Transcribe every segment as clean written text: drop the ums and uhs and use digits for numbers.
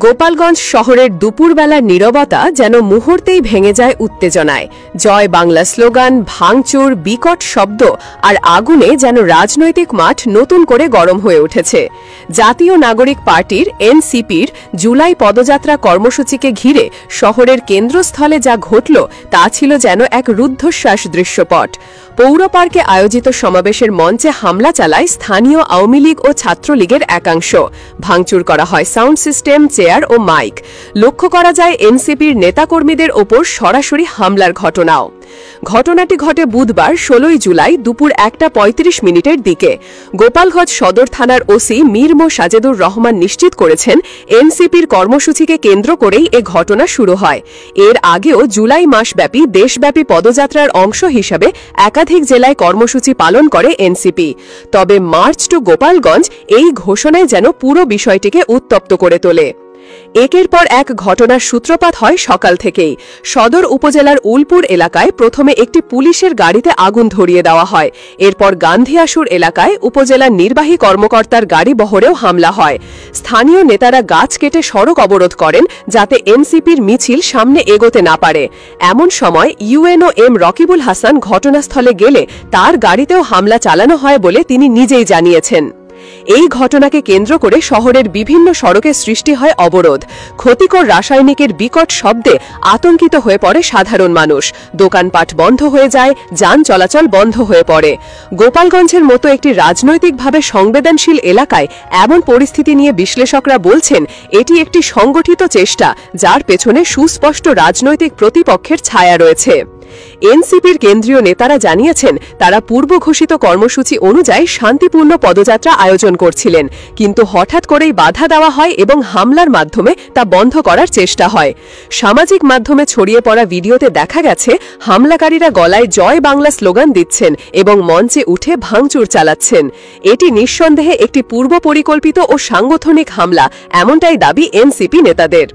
গোপালগঞ্জ শহরের দুপুরবেলার নীরবতা যেন মুহূর্তেই ভেঙে যায় উত্তেজনায়। জয় বাংলা স্লোগান, ভাঙচুর, বিকট শব্দ আর আগুনে যেন রাজনৈতিক মাঠ নতুন করে গরম হয়ে উঠেছে। জাতীয় নাগরিক পার্টির এনসিপির জুলাই পদযাত্রা কর্মসূচিকে ঘিরে শহরের কেন্দ্রস্থলে যা ঘটল তা ছিল যেন এক রুদ্ধশ্বাস দৃশ্যপট। পৌর পার্কে আয়োজিত সমাবেশের মঞ্চে হামলা চালায় স্থানীয় আওয়ামী লীগ ও ছাত্রলীগের একাংশ। ভাঙচুর করা হয় সাউন্ড সিস্টেম, চেয়ার ও মাইক। লক্ষ্য করা যায় এনসিপির নেতাকর্মীদের ওপর সরাসরি হামলার ঘটনাও। ঘটনাটি ঘটে বুধবার ১৬ জুলাই দুপুর ১:৩৫ দিকে। গোপালগঞ্জ সদর থানার ওসি মীর মো সাজেদুর রহমান নিশ্চিত করেছেন, এনসিপির কর্মসূচিকে কেন্দ্র করেই এ ঘটনা শুরু হয়। এর আগেও জুলাই মাসব্যাপী দেশব্যাপী পদযাত্রার অংশ হিসাবে একাধিক জেলায় কর্মসূচি পালন করে এনসিপি। তবে মার্চ টু গোপালগঞ্জ এই ঘোষণায় যেন পুরো বিষয়টিকে উত্তপ্ত করে তোলে। একের পর এক ঘটনার সূত্রপাত হয় সকাল থেকেই। সদর উপজেলার উলপুর এলাকায় প্রথমে একটি পুলিশের গাড়িতে আগুন ধরিয়ে দেওয়া হয়। এরপর গান্ধীআসুর এলাকায় উপজেলার নির্বাহী কর্মকর্তার গাড়ি বহরেও হামলা হয়। স্থানীয় নেতারা গাছ কেটে সড়ক অবরোধ করেন যাতে এনসিপির মিছিল সামনে এগোতে না পারে। এমন সময় ইউএনও এম রকিবুল হাসান ঘটনাস্থলে গেলে তার গাড়িতেও হামলা চালানো হয় বলে তিনি নিজেই জানিয়েছেন। এই ঘটনাকে কেন্দ্র করে শহরের বিভিন্ন সড়কে সৃষ্টি হয় অবরোধ। ক্ষতিকর রাসায়নিকের বিকট শব্দে আতঙ্কিত হয়ে পড়ে সাধারণ মানুষ। দোকানপাট বন্ধ হয়ে যায়, যান চলাচল বন্ধ হয়ে পড়ে। গোপালগঞ্জের মতো একটি রাজনৈতিকভাবে সংবেদনশীল এলাকায় এমন পরিস্থিতি নিয়ে বিশ্লেষকরা বলছেন, এটি একটি সংগঠিত চেষ্টা যার পেছনে সুস্পষ্ট রাজনৈতিক প্রতিপক্ষের ছায়া রয়েছে। এনসিপির কেন্দ্রীয় নেতারা জানিয়েছেন, তারা পূর্ব ঘোষিত কর্মসূচি অনুযায়ী শান্তিপূর্ণ পদযাত্রা আয়োজন করছিলেন, কিন্তু হঠাৎ করেই বাধা দেওয়া হয় এবং হামলার মাধ্যমে তা বন্ধ করার চেষ্টা হয়। সামাজিক মাধ্যমে ছড়িয়ে পড়া ভিডিওতে দেখা গেছে, হামলাকারীরা গলায় জয় বাংলা স্লোগান দিচ্ছেন এবং মঞ্চে উঠে ভাঙচুর চালাচ্ছেন। এটি নিঃসন্দেহে একটি পূর্ব পরিকল্পিত ও সাংগঠনিক হামলা, এমনটাই দাবি এনসিপি নেতাদের।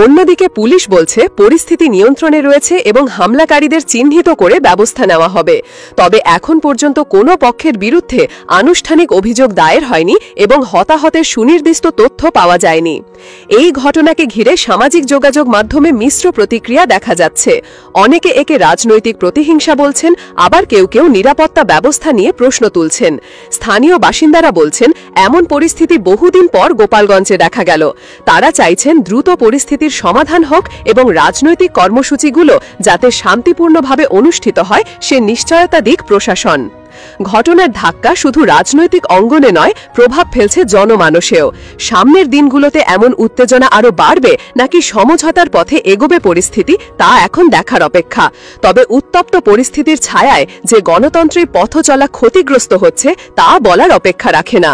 অন্যদিকে পুলিশ বলছে, পরিস্থিতি নিয়ন্ত্রণে রয়েছে এবং হামলাকারীদের চিহ্নিত করে ব্যবস্থা নেওয়া হবে। তবে এখন পর্যন্ত কোনো পক্ষের বিরুদ্ধে আনুষ্ঠানিক অভিযোগ দায়ের হয়নি এবং হতাহতের সুনির্দিষ্ট তথ্য পাওয়া যায়নি। এই ঘটনাকে ঘিরে সামাজিক যোগাযোগ মাধ্যমে মিশ্র প্রতিক্রিয়া দেখা যাচ্ছে। অনেকে একে রাজনৈতিক প্রতিহিংসা বলছেন, আবার কেউ কেউ নিরাপত্তা ব্যবস্থা নিয়ে প্রশ্ন তুলছেন। স্থানীয় বাসিন্দারা বলছেন, এমন পরিস্থিতি বহুদিন পর গোপালগঞ্জে দেখা গেল। তারা চাইছেন দ্রুত পরিস্থিতির সমাধান হোক এবং রাজনৈতিক কর্মসূচিগুলো যাতে শান্তিপূর্ণভাবে অনুষ্ঠিত হয় সে নিশ্চয়তা দিক প্রশাসন। ঘটনার ধাক্কা শুধু রাজনৈতিক অঙ্গনে নয়, প্রভাব ফেলছে জনমানসেও। সামনের দিনগুলোতে এমন উত্তেজনা আরও বাড়বে নাকি সমঝোতার পথে এগোবে পরিস্থিতি, তা এখন দেখার অপেক্ষা। তবে উত্তপ্ত পরিস্থিতির ছায়ায় যে গণতন্ত্রের পথ চলা ক্ষতিগ্রস্ত হচ্ছে তা বলার অপেক্ষা রাখে না।